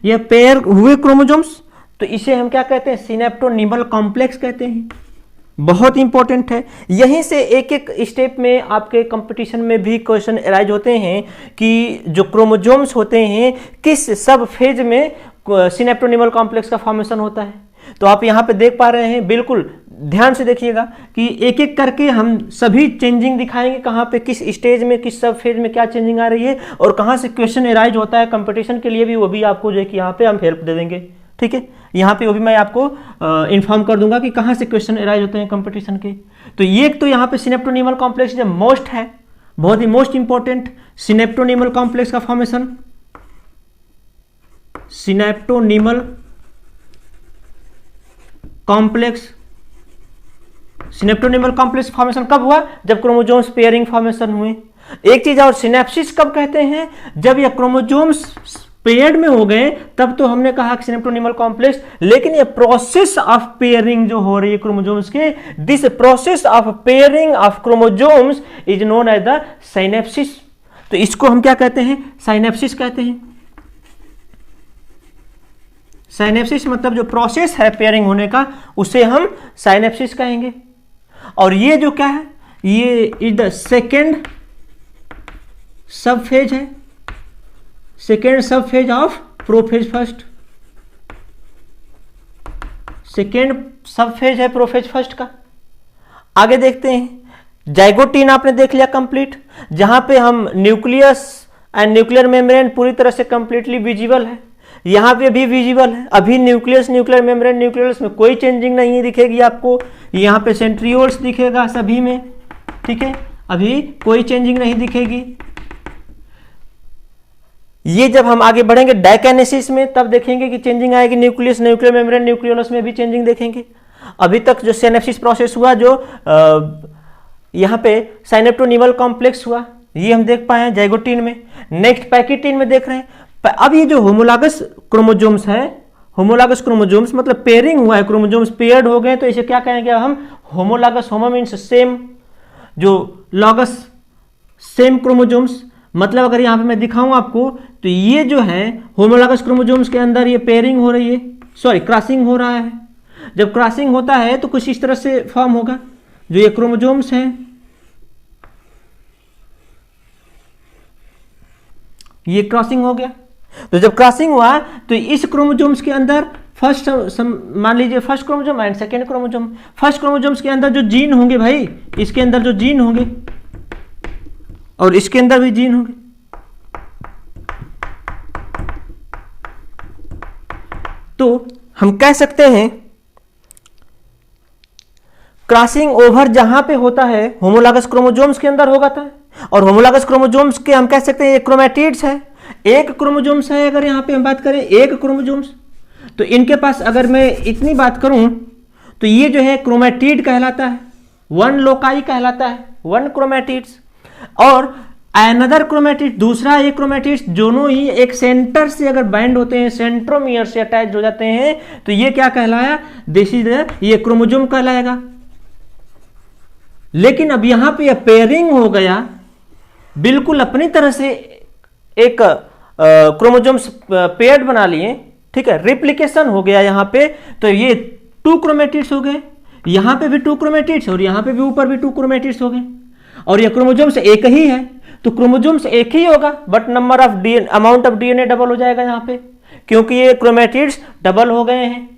ये पेयर हुए क्रोमोजोम्स, तो इसे हम क्या कहते हैं, सिनेप्टोनिमल कॉम्प्लेक्स कहते हैं। बहुत इंपॉर्टेंट है, यहीं से एक एक स्टेप में आपके कंपटीशन में भी क्वेश्चन अराइज होते हैं कि जो क्रोमोजोम्स होते हैं किस सब फेज में सिनेप्टोनिमल कॉम्प्लेक्स का फॉर्मेशन होता है। तो आप यहाँ पे देख पा रहे हैं, बिल्कुल ध्यान से देखिएगा कि एक एक करके हम सभी चेंजिंग दिखाएंगे, कहाँ पे किस स्टेज में किस सब फेज में क्या चेंजिंग आ रही है और कहाँ से क्वेश्चन एराइज होता है कंपटीशन के लिए भी, वो भी आपको जो है कि यहाँ पे हम हेल्प दे देंगे। ठीक है, यहाँ पे वो भी मैं आपको इन्फॉर्म कर दूंगा कि कहाँ से क्वेश्चन एराइज होते हैं कंपटीशन के। तो ये तो यहाँ पे सिनेप्टोनीमल कॉम्प्लेक्स जो मोस्ट है, बहुत ही मोस्ट इंपॉर्टेंट, सिनेप्टोनीमल कॉम्प्लेक्स का फॉर्मेशन। सिनेप्टोनीमल कॉम्प्लेक्स, सिनेप्टोनीमल कॉम्प्लेक्स फॉर्मेशन कब हुआ? जब क्रोमोसोम्स पेयरिंग फॉर्मेशन हुए। एक चीज और, सिनेप्सिस कब कहते हैं? जब ये क्रोमोसोम्स पेयर्ड में हो गए, तब तो हमने कहा कि सिनेप्टोनीमल कॉम्प्लेक्स। लेकिन ये प्रोसेस ऑफ पेयरिंग जो हो रही है क्रोमोसोम्स के, this process of pairing of chromosomes is known as the synapsis. तो इसको हम क्या कहते हैं? साइनेप्सिस कहते हैं। साइनेप्सिस मतलब जो प्रोसेस है पेयरिंग होने का, उसे हम साइनेप्सिस कहेंगे। और ये जो क्या है, ये इज द सेकेंड सब फेज है, सेकेंड सब phase of prophase first. Second सब फेज है प्रोफेज फर्स्ट का। आगे देखते हैं, जाइगोटीन आपने देख लिया कंप्लीट, जहां पे हम न्यूक्लियस एंड न्यूक्लियर मेम्ब्रेन पूरी तरह से कंप्लीटली विजिबल है। यहां पे भी विजिबल है। अभी न्यूक्लियस, न्यूक्लियर मेम्ब्रेन, न्यूक्लियस में कोई चेंजिंग नहीं दिखेगी आपको। यहां पे सेंट्रियोल्स दिखेगा सभी में। ठीक है, अभी कोई चेंजिंग नहीं दिखेगी। ये जब हम आगे बढ़ेंगे डायकाइनेसिस में, तब देखेंगे कि चेंजिंग आएगी। न्यूक्लियस, न्यूक्लियर मेम्ब्रेन, न्यूक्लियोलस में भी चेंजिंग देखेंगे। अभी तक जो सिनेप्सिस प्रोसेस हुआ, जो यहाँ पे साइनेप्टोनीमल कॉम्प्लेक्स हुआ, ये हम देख पाए हैं जाइगोटीन में। नेक्स्ट पैकिटीन में देख रहे हैं। अब ये जो होमोलॉगस क्रोमोसोम्स है, होमोलॉगस क्रोमोसोम्स मतलब पेयरिंग हुआ है, क्रोमोसोम्स पेयर्ड हो गए, तो इसे क्या कहेंगे हम? होमोलॉगस। होमो मीन्स सेम, जो लॉगस सेम क्रोमोसोम्स। मतलब अगर यहाँ पे मैं दिखाऊं आपको, तो ये जो है होमोलॉगस क्रोमोसोम्स के अंदर ये पेयरिंग हो रही है, सॉरी क्रॉसिंग हो रहा है। जब क्रॉसिंग होता है तो कुछ इस तरह से फॉर्म होगा, जो ये क्रोमोसोम्स हैं, ये क्रॉसिंग हो गया। तो जब क्रॉसिंग हुआ तो इस क्रोमोसोम्स के अंदर फर्स्ट, मान लीजिए first chromosome and second chromosome, first chromosomes के अंदर जो जीन होंगे भाई, इसके अंदर जो जीन होंगे और इसके अंदर भी जीन होंगे। तो हम कह सकते हैं क्रॉसिंग ओवर जहां पे होता है होमोलॉगस क्रोमोसोम्स के अंदर होगा था। और होमोलॉगस क्रोमोसोम्स के हम कह सकते हैं ये क्रोमैटिड्स है। एक क्रोमोसोम्स है, अगर यहां पे हम बात करें एक क्रोमोसोम्स, तो इनके पास अगर मैं इतनी बात करूं तो ये जो है क्रोमैटिड कहलाता है, वन लोकाई कहलाता है, वन क्रोमैटिड्स। और अनदर क्रोमैटिड, दूसरा एक क्रोमैटिड्स, दोनों ही एक सेंटर से अगर बाइंड होते हैं, सेंट्रोमियर से अटैच हो जाते हैं, तो ये क्या कहलाया? दिस इज ये क्रोमोसोम कहलाएगा। लेकिन अब यहां पे पेयरिंग हो गया, बिल्कुल अपनी तरह से एक क्रोमोसोम्स पेयर्ड बना लिए, ठीक है, रिप्लिकेशन हो गया यहां पे। तो ये 2 क्रोमैटिड्स हो गए, यहां पे भी 2 क्रोमैटिड्स और यहां पे भी ऊपर भी 2 क्रोमैटिड्स हो गए। और ये क्रोमोसोम्स एक ही है, तो क्रोमोसोम्स एक ही होगा, but number of amount of DNA double हो जाएगा यहां पे, क्योंकि ये क्रोमैटिड्स डबल हो गए हैं।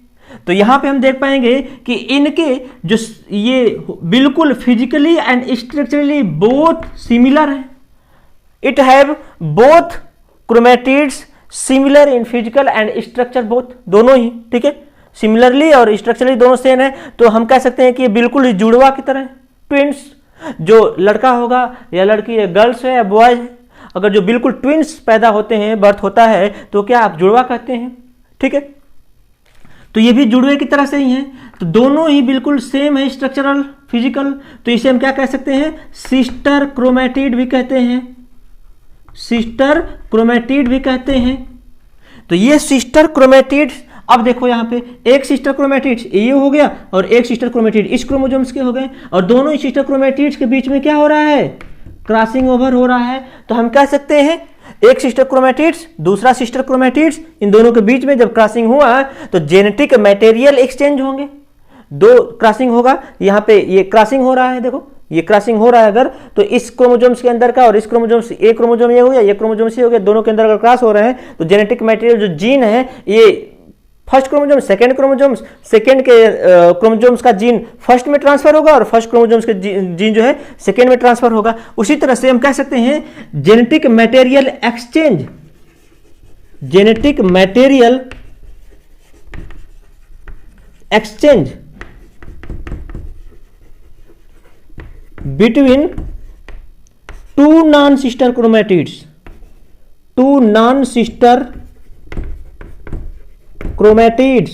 तो यहां पे हम देख पाएंगे कि इनके जो ये बिल्कुल physically and structurally both similar है। It have both chromatids similar in physical and structure both, दोनों ही, ठीक है, सिमिलरली और स्ट्रक्चरली दोनों सेम है। तो हम कह सकते हैं कि ये बिल्कुल जुड़वा की तरह, ट्विंस। जो लड़का होगा या लड़की है, गर्ल्स है या बॉयज है, अगर जो बिल्कुल ट्विंस पैदा होते हैं, बर्थ होता है, तो क्या आप जुड़वा कहते हैं, ठीक है। तो ये भी जुड़वे की तरह से ही हैं, तो दोनों ही बिल्कुल सेम है स्ट्रक्चरल फिजिकल। तो इसे हम क्या कह सकते हैं? सिस्टर क्रोमैटिड भी कहते हैं, सिस्टर क्रोमैटिड भी कहते हैं। तो ये सिस्टर क्रोमैटिड, अब देखो यहां पे एक सिस्टर क्रोमैटिड ये हो गया और एक सिस्टर क्रोमैटिड इस क्रोमोसोम्स के हो गए, और दोनों ही सिस्टर क्रोमैटिड्स के बीच में क्या हो रहा है? क्रॉसिंग ओवर हो रहा है। तो हम कह सकते हैं एक सिस्टर क्रोमैटिड्स, दूसरा सिस्टर क्रोमैटिड्स, इन दोनों के बीच में जब क्रॉसिंग हुआ तो जेनेटिक मटेरियल एक्सचेंज होंगे, 2 क्रॉसिंग होगा। यहाँ पे ये क्रॉसिंग हो रहा है, देखो ये क्रॉसिंग हो रहा है अगर, तो इस क्रोमोसोम्स के अंदर का और इस क्रोमोसोम्स, एक क्रोमोसोम ये हो गया, ये क्रोमोसोम ये हो गया, दोनों के अंदर अगर क्रॉस हो रहे हैं तो जेनेटिक मटेरियल जो जीन है ये first chromosome second chromosomes, second के क्रोमोजोम्स का जीन फर्स्ट में ट्रांसफर होगा और फर्स्ट क्रोमोजोम्स के जीन जो है सेकेंड में ट्रांसफर होगा। उसी तरह से हम कह सकते हैं genetic material exchange, genetic material exchange between two non sister chromatids, two non sister chromatids,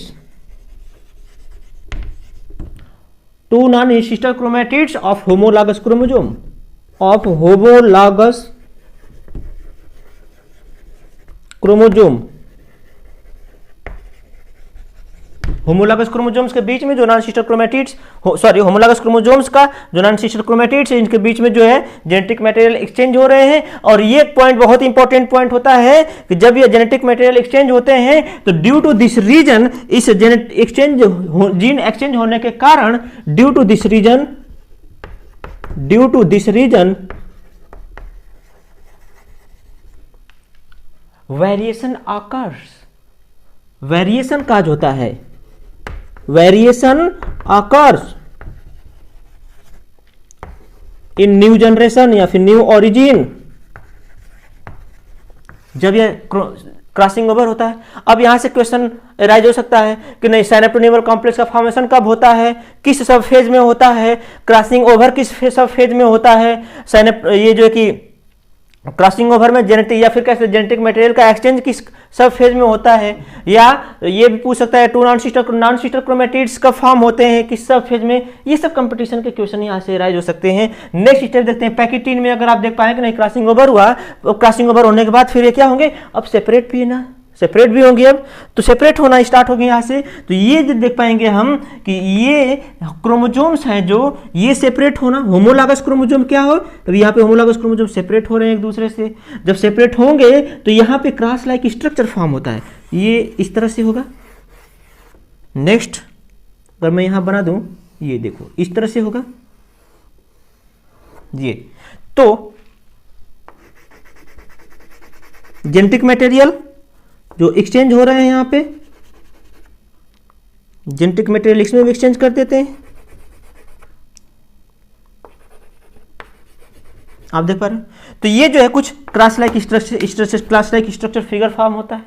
two non-sister chromatids of homologous chromosome, of homologous chromosome, homologous chromosomes के बीच में जो non sister chromatids, sorry homologous chromosomes का जो non sister chromatids है इनके बीच में जो है जेनेटिक मटेरियल एक्सचेंज हो रहे हैं। और ये पॉइंट बहुत इंपॉर्टेंट पॉइंट होता है कि जब ये जेनेटिक मटेरियल एक्सचेंज होते हैं तो ड्यू टू दिस रीजन, इस जेनेटिक एक्सचेंज जीन एक्सचेंज होने के कारण, due to this reason variation occurs, variation cause होता है, variation occurs in new generation या फिर न्यू ओरिजिन, जब ये क्रॉसिंग ओवर होता है। अब यहां से क्वेश्चन राइज हो सकता है कि नहीं साइनेप्रोनिमल कॉम्प्लेक्स का फॉर्मेशन कब होता है, किस सब फेज में होता है, क्रॉसिंग ओवर किस सब फेज में होता है, ये जो है कि क्रॉसिंग ओवर में जेनेटिक या फिर कैसे जेनेटिक मटेरियल का एक्सचेंज किस सब फेज में होता है, या ये भी पूछ सकता है टू नॉन सिस्टर क्रोमैटिड्स कब फॉर्म होते हैं, किस सब फेज में। ये सब कंपटीशन के क्वेश्चन यहाँ से राइज हो सकते हैं। नेक्स्ट स्टेप देखते हैं पैकेटीन में। अगर आप देख पाए कि नहीं क्रॉसिंग ओवर हुआ, तो क्रॉसिंग ओवर होने के बाद फिर ये क्या होंगे, अब सेपरेट भी है ना, सेपरेट भी होंगे, अब तो सेपरेट होना स्टार्ट हो गया यहाँ से। तो ये देख पाएंगे हम कि ये क्रोमोजोम्स हैं जो ये सेपरेट होना, होमोलॉगस क्रोमोजोम क्या हो, तब यहाँ पे होमोलॉगस क्रोमोजोम सेपरेट हो रहे हैं एक दूसरे से। जब सेपरेट होंगे तो यहाँ पे क्रॉस लाइक स्ट्रक्चर फॉर्म होता है, ये इस तरह से होगा। नेक्स्ट अगर मैं यहाँ बना दूं, ये देखो इस तरह से होगा ये। तो जेनेटिक मटेरियल जो एक्सचेंज हो रहे हैं यहाँ पे, जेनेटिक मटेरियल इसमें भी एक्सचेंज कर देते हैं, आप देख पा रहे हैं। तो ये जो है कुछ cross like structure, class like structure figure form होता है।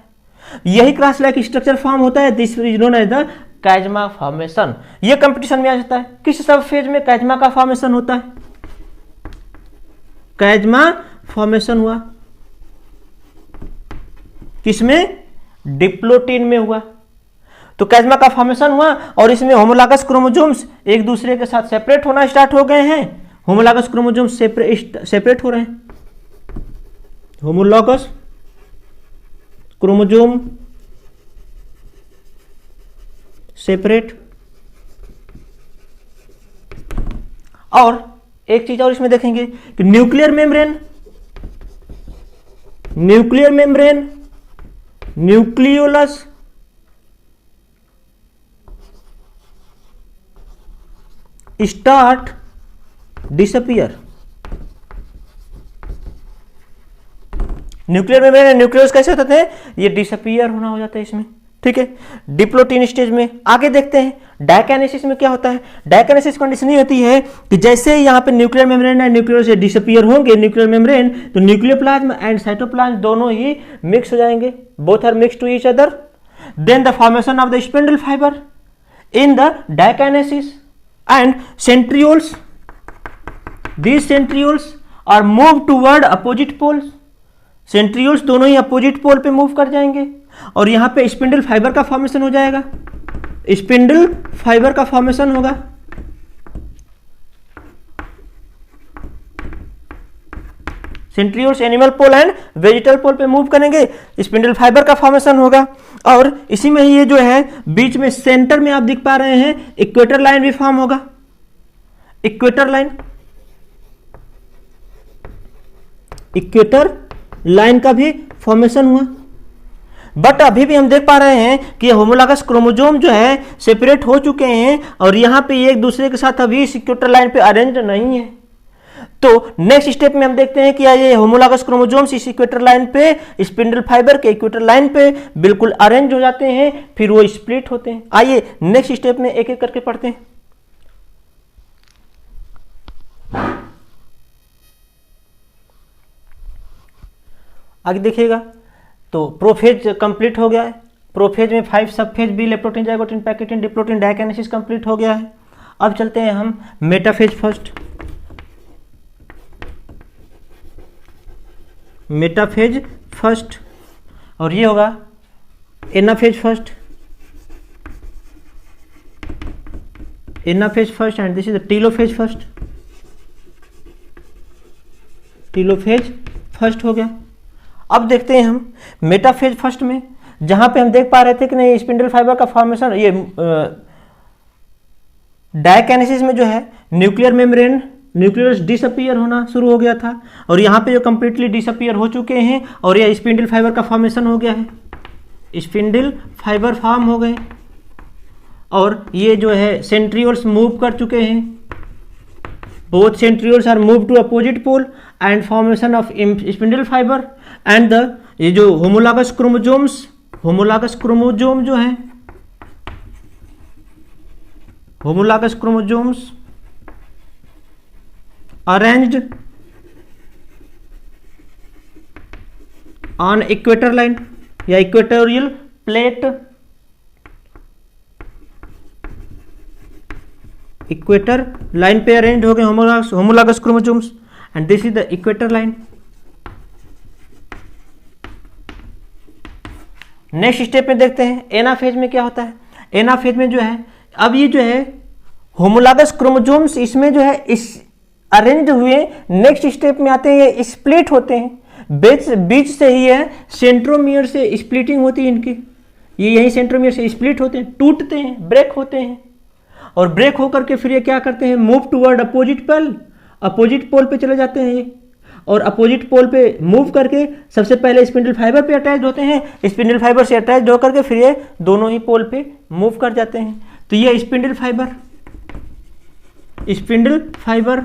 यही क्रॉस लाइक स्ट्रक्चर फॉर्म होता है, this is known as the chiasma formation. ये कंपटीशन में आ जाता है। किस सब फेज में कैजमा का फॉर्मेशन होता है, कैजमा फॉर्मेशन हुआ किसमें, डिप्लोटीन में हुआ। तो कैजमा का फॉर्मेशन हुआ और इसमें होमोलॉगस क्रोमोजोम्स एक दूसरे के साथ सेपरेट होना स्टार्ट हो गए हैं। होमोलॉगस क्रोमोजोम्स सेपरेट हो रहे हैं, होमोलॉगस क्रोमोजोम सेपरेट। और एक चीज और इसमें देखेंगे कि nuclear membrane, nucleolus start disappear. Nuclear membrane and nucleus कैसे होते हैं, ये डिसअपियर होना हो जाता है इसमें, ठीक है। डिप्लोटीन स्टेज में आगे देखते हैं डायकाइनेसिस में क्या होता है। डायकाइनेसिस कंडीशन ये होती है कि जैसे यहाँ पे न्यूक्लियर मेम्ब्रेन एंड न्यूक्लियर से डिसअपियर होंगे न्यूक्लियर मेम्ब्रेन, तो न्यूक्लियोप्लाज्म एंड साइटोप्लाज्म दोनों ही मिक्स हो जाएंगे, both are mix to each other. Then the formation of the spindle fibre in the diakinesis and centrioles, these centrioles are moved toward opposite poles। Centrioles दोनों ही opposite pole पे move कर जाएंगे और यहां पे स्पिंडल फाइबर का formation हो जाएगा, स्पिंडल फाइबर का फॉर्मेशन होगा। Centrioles animal pole and vegetal pole पे मूव करेंगे, स्पिंडल फाइबर का फॉर्मेशन होगा। और इसी में ही ये जो है बीच में सेंटर में आप देख पा रहे हैं इक्वेटर लाइन भी फॉर्म होगा, इक्वेटर लाइन, इक्वेटर लाइन का भी फॉर्मेशन हुआ। बट अभी भी हम देख पा रहे हैं कि होमोलॉगस क्रोमोजोम जो है सेपरेट हो चुके हैं और यहां पे एक दूसरे के साथ अभी इस इक्वेटर लाइन पे अरेंज नहीं है। तो नेक्स्ट स्टेप में हम देखते हैं कि ये होमोलॉगस क्रोमोसोम्स इस इक्वेटर लाइन पे, स्पिंडल फाइबर के इक्वेटर लाइन पे बिल्कुल अरेंज हो जाते हैं, फिर वो स्प्लिट होते हैं। आइए नेक्स्ट स्टेप में एक एक करके पढ़ते हैं। आगे देखिएगा, तो प्रोफेज कंप्लीट हो गया है। प्रोफेज में 5 सबफेज बी leptotene zygotene pachytene diplotene diakinesis complete हो गया है। अब चलते हैं हम मेटाफेज फर्स्ट। मेटाफेज फर्स्ट, और ये होगा anaphase first, anaphase first, and this is the telophase first. Telophase first हो गया। अब देखते हैं हम मेटाफेज फर्स्ट में, जहां पे हम देख पा रहे थे कि नहीं स्पिंडल फाइबर का फॉर्मेशन, ये डायकाइनेसिस में जो है न्यूक्लियर मेम्ब्रेन, न्यूक्लियस डिसअपीयर होना शुरू हो गया था, और यहाँ पे जो कंप्लीटली डिसअपीयर हो चुके हैं, और ये स्पिंडल फाइबर का फॉर्मेशन हो गया है। स्पिंडल फाइबर फॉर्म हो गए, और ये जो है सेंट्रियोल्स मूव कर चुके हैं। Both centrioles are move to opposite pole and formation of spindle fibre and the ये जो होमोलॉगस क्रोमोसोम्स, होमोलॉगस क्रोमोसोम जो है, homologous chromosomes arranged on equator line या इक्वेटोरियल प्लेट, इक्वेटर लाइन पे अरेंज हो गए homologous chromosomes, and this is the equator line. Next step में देखते हैं एनाफेज में क्या होता है। एनाफेज में जो है, अब ये जो है होमोलॉगस क्रोमोसोम्स इसमें जो है इस अरेंज हुए, नेक्स्ट स्टेप में आते हैं ये स्प्लिट होते हैं। बीच से ही है सेंट्रोमियर से स्प्लिटिंग होती है इनकी, ये यही सेंट्रोमियर से स्प्लिट होते हैं, टूटते हैं, ब्रेक होते हैं, और ब्रेक होकर के फिर ये क्या करते हैं, move toward opposite pole, opposite pole पे चले जाते हैं ये, और अपोजिट पोल पे मूव करके सबसे पहले स्पिंडल फाइबर पे अटैच होते हैं, स्पिंडल फाइबर से अटैच होकर के फिर ये दोनों ही पोल पे मूव कर जाते हैं। तो ये स्पिंडल फाइबर, स्पिंडल फाइबर,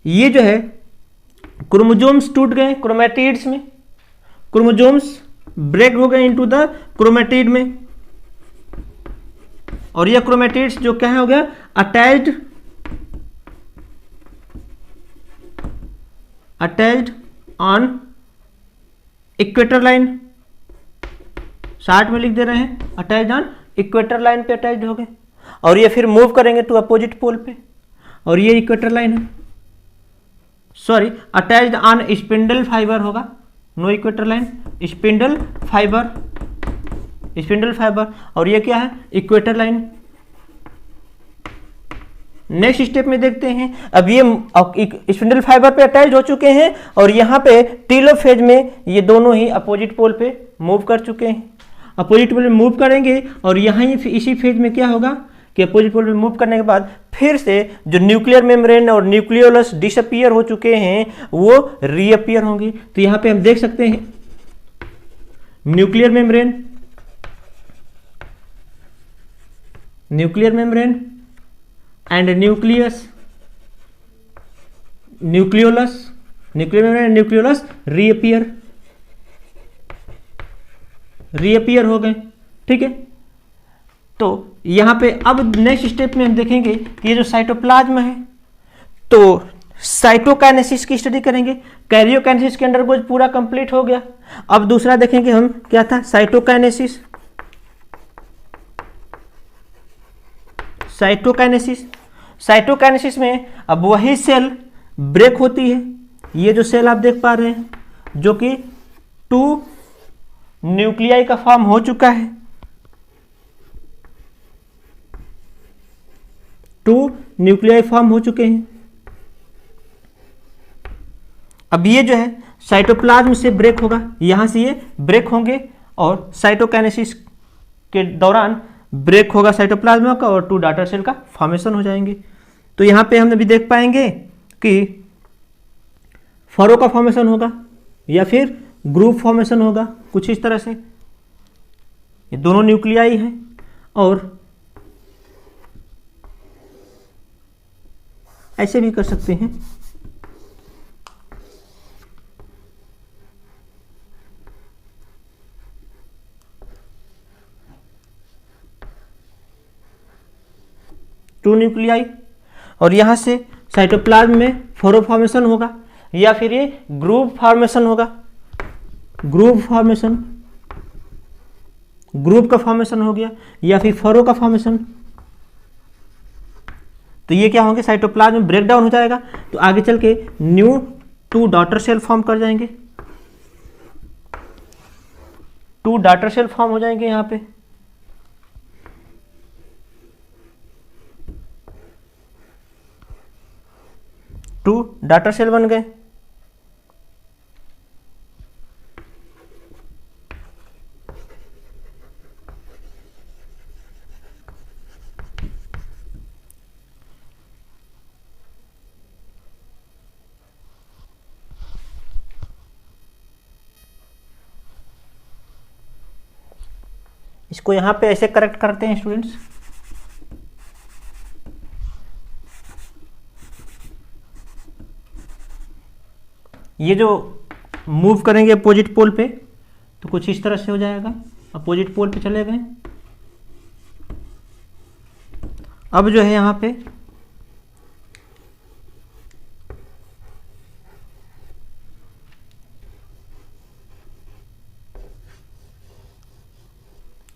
ये जो है क्रोमोसोम्स टूट गए क्रोमैटिड्स में, क्रोमोसोम्स ब्रेक हो गए इनटू द क्रोमैटिड में, और ये क्रोमैटिड्स जो क्या हो गया attached, attached on equator line, short में लिख दे रहे हैं अटैच्ड ऑन इक्वेटर लाइन पे अटैच्ड हो गए, और ये फिर मूव करेंगे टू अपोजिट पोल पे, और ये इक्वेटर लाइन है, sorry attached on spindle fibre होगा, no equator line, spindle fibre, spindle fibre, और ये क्या है इक्वेटर लाइन। नेक्स्ट स्टेप में देखते हैं, अब ये स्पिंडल फाइबर पे अटैच हो चुके हैं, और यहाँ पे टीलोफेज में ये दोनों ही अपोजिट पोल पे मूव कर चुके हैं, अपोजिट पोल पे मूव करेंगे, और यहाँ ही इसी फेज में क्या होगा कि अपोजिट पोल पे मूव करने के बाद फिर से जो न्यूक्लियर मेम्ब्रेन और न्यूक्लियोलस डिसअपीयर हो चुके हैं वो रीअपीयर होंगे। तो यहाँ पे हम देख सकते हैं nuclear membrane, nuclear membrane and nucleus, nucleolus, nuclear membrane nucleolus reappear, reappear हो गए। ठीक है, तो यहां पे अब नेक्स्ट स्टेप में हम देखेंगे कि ये जो साइटोप्लाज्म है, तो साइटोकाइनेसिस की स्टडी करेंगे। कैरियोकाइनेसिस के अंडर गोज पूरा कंप्लीट हो गया। अब दूसरा देखेंगे हम क्या था, साइटोकाइनेसिस, साइटोकाइनेसिस, साइटोकाइनेसिस में अब वही सेल ब्रेक होती है, ये जो सेल आप देख पा रहे हैं जो कि 2 न्यूक्लियाई का फॉर्म हो चुका है, 2 न्यूक्लियाई फॉर्म हो चुके हैं। अब ये जो है साइटोप्लाज्म से ब्रेक होगा, यहां से ये ब्रेक होंगे और साइटोकाइनेसिस के दौरान ब्रेक होगा साइटोप्लाज्म का और 2 डॉटर सेल का फॉर्मेशन हो जाएंगे। तो यहां पे हम अभी देख पाएंगे कि फरो का फॉर्मेशन होगा या फिर ग्रुप फॉर्मेशन होगा, कुछ इस तरह से। ये दोनों न्यूक्लियाई हैं और ऐसे भी कर सकते हैं। टू न्यूक्लियाई, और यहां से साइटोप्लाज्म में फोरो फॉर्मेशन होगा, या फिर ये ग्रुप फॉर्मेशन होगा, ग्रुप फॉर्मेशन, ग्रुप का फॉर्मेशन हो गया, या फिर फोरो का फॉर्मेशन। तो ये क्या होंगे, साइटोप्लाज्म में ब्रेक डाउन हो जाएगा, तो आगे चल के न्यू 2 डॉटर सेल फॉर्म कर जाएंगे, 2 डॉटर सेल फॉर्म हो जाएंगे यहां पे। टू डाटर सेल बन गए। इसको यहां पे ऐसे करेक्ट करते हैं स्टूडेंट्स। ये जो मूव करेंगे अपोजिट पोल पे तो कुछ इस तरह से हो जाएगा, अपोजिट पोल पे चले गए। अब जो है यहां पे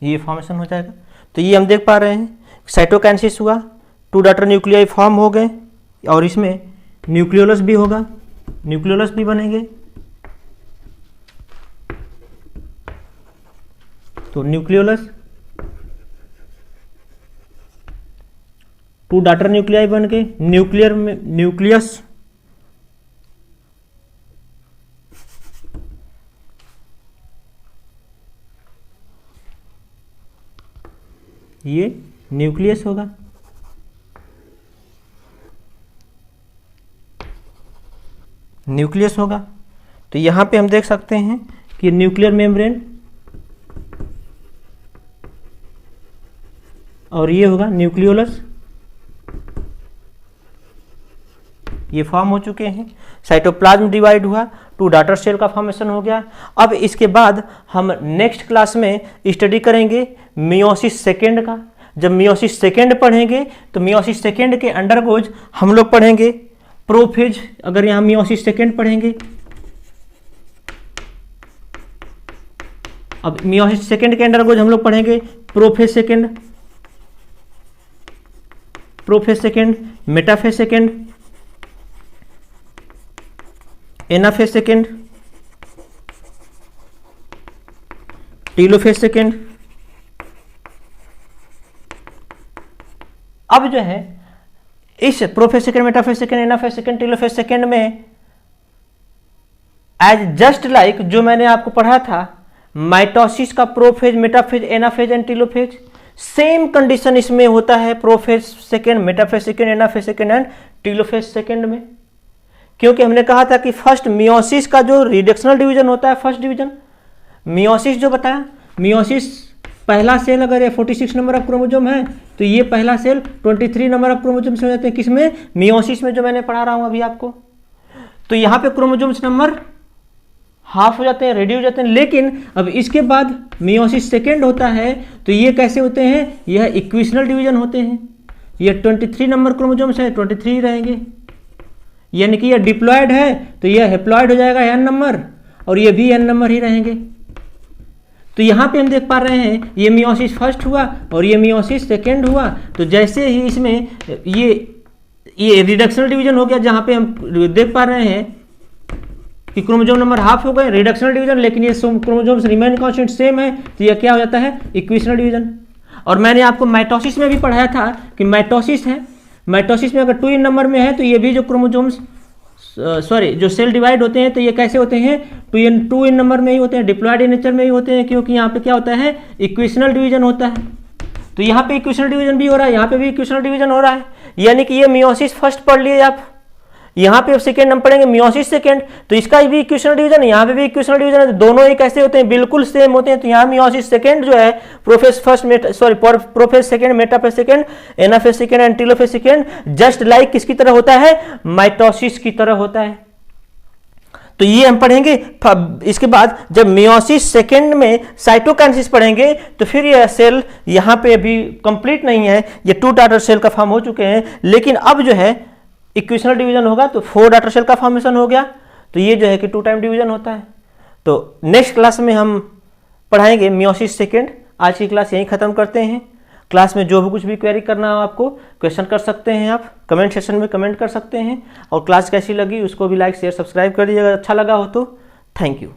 ये फॉर्मेशन हो जाएगा। तो ये हम देख पा रहे हैं साइटोकाइनेसिस हुआ, 2 डॉटर न्यूक्लियाई फॉर्म हो गए, और इसमें न्यूक्लियोलस भी होगा, न्यूक्लियोलस भी बनेंगे। तो न्यूक्लियोलस, 2 डॉटर न्यूक्लियाई बन के न्यूक्लियर में न्यूक्लियस, ये न्यूक्लियस होगा। न्यूक्लियस होगा। तो यहां पे हम देख सकते हैं कि न्यूक्लियर मेम्ब्रेन, और ये होगा न्यूक्लियोलस, ये फॉर्म हो चुके हैं। साइटोप्लाज्म डिवाइड हुआ, 2 डॉटर सेल का फॉर्मेशन हो गया। अब इसके बाद हम नेक्स्ट क्लास में स्टडी करेंगे मियोसिस सेकेंड का। जब मियोसिस सेकेंड पढ़ेंगे तो मियोसिस सेकेंड के अंडरगोज हम लोग पढ़ेंगे प्रोफेज। अगर यहां मियोसिस सेकेंड पढ़ेंगे, अब मियोसिस सेकेंड के अंडरगोज हम लोग पढ़ेंगे prophase second, prophase second, metaphase second, anaphase second, telophase second. अब जो है इस prophase second, metaphase second, anaphase second, telophase second में एज जस्ट लाइक जो मैंने आपको पढ़ा था माइटोसिस का prophase, metaphase, anaphase and telophase, same condition इसमें होता है prophase second, metaphase second, anaphase second and telophase second में। क्योंकि हमने कहा था कि फर्स्ट मियोसिस का जो रिडक्शनल डिवीजन होता है, फर्स्ट डिवीजन मियोसिस जो बताया, मियोसिस पहला सेल अगर ये 46 नंबर ऑफ क्रोमोसोम है तो ये पहला सेल 23 नंबर ऑफ क्रोमोसोम से हो जाते हैं। किसमें? मियोसिस में, जो मैंने पढ़ा रहा हूं अभी आपको। तो यहां पे क्रोमोसोम्स नंबर हाफ हो जाते हैं, रेडी हो जाते हैं। लेकिन अब इसके बाद मियोसिस सेकेंड होता है तो ये कैसे होते हैं? यह इक्वेशनल डिवीजन होते हैं। ये 23 नंबर क्रोमोसोम्स है, 23 रहेंगे, यानी कि यह डिप्लॉयड है तो यह हेप्लॉयड हो जाएगा n नंबर, और ये भी n नंबर ही रहेंगे। तो यहाँ पे हम देख पा रहे हैं ये मियोसिस फर्स्ट हुआ और ये मियोसिस सेकेंड हुआ। तो जैसे ही इसमें ये रिडक्शनल डिवीजन हो गया, जहाँ पे हम देख पा रहे हैं कि क्रोमोसोम नंबर हाफ हो गए, रिडक्शनल डिवीजन, लेकिन ये क्रोमोसोम्स रिमेन कांस्टेंट सेम है, तो ये क्या हो जाता है? Equational division. और मैंने आपको माइटोसिस में भी पढ़ाया था कि माइटोसिस है, माइटोसिस में अगर 2 इन नंबर में है तो ये भी जो क्रोमोसोम्स जो सेल डिवाइड होते हैं तो ये कैसे होते हैं? 2 इन नंबर में ही होते हैं, डिप्लॉयड इन नेचर में ही होते हैं, क्योंकि यहाँ पे क्या होता है? इक्वेशनल डिवीजन होता है। तो यहाँ पे इक्वेशनल डिवीजन भी हो रहा है, यहाँ पे भी इक्वेशनल डिवीजन हो रहा है, यानी कि ये मियोसिस फर्स्ट पढ़ लिए आप, यहाँ पे अब सेकेंड हम पढ़ेंगे मियोसिस सेकेंड, तो इसका भी इक्वेशनल डिवीजन है, यहाँ पे भी इक्वेशनल डिवीजन है, तो दोनों ही कैसे होते हैं, बिल्कुल सेम होते हैं। तो यहाँ मियोसिस सेकेंड जो है prophase second, metaphase second, anaphase second and telophase second just like किसकी तरह होता है, माइटोसिस की तरह होता है। तो ये हम पढ़ेंगे। इसके बाद जब मियोसिस सेकेंड में साइटोकाइनेसिस पढ़ेंगे तो फिर ये सेल यहाँ पे अभी कंप्लीट नहीं है, ये 2 डॉटर सेल का फॉर्म हो चुके हैं, लेकिन अब जो है इक्वेशनल डिवीजन होगा तो 4 डॉटर सेल का फॉर्मेशन हो गया, तो ये जो है कि 2 टाइम डिवीजन होता है। तो नेक्स्ट क्लास में हम पढ़ाएंगे मियोसिस सेकेंड। आज की क्लास यहीं खत्म करते हैं। क्लास में जो भी कुछ भी क्वेरी करना हो आपको क्वेश्चन कर सकते हैं, आप कमेंट सेक्शन में कमेंट कर सकते हैं। और क्लास कैसी लगी उसको भी लाइक शेयर सब्सक्राइब कर दीजिएगा, अच्छा लगा हो तो। Thank you.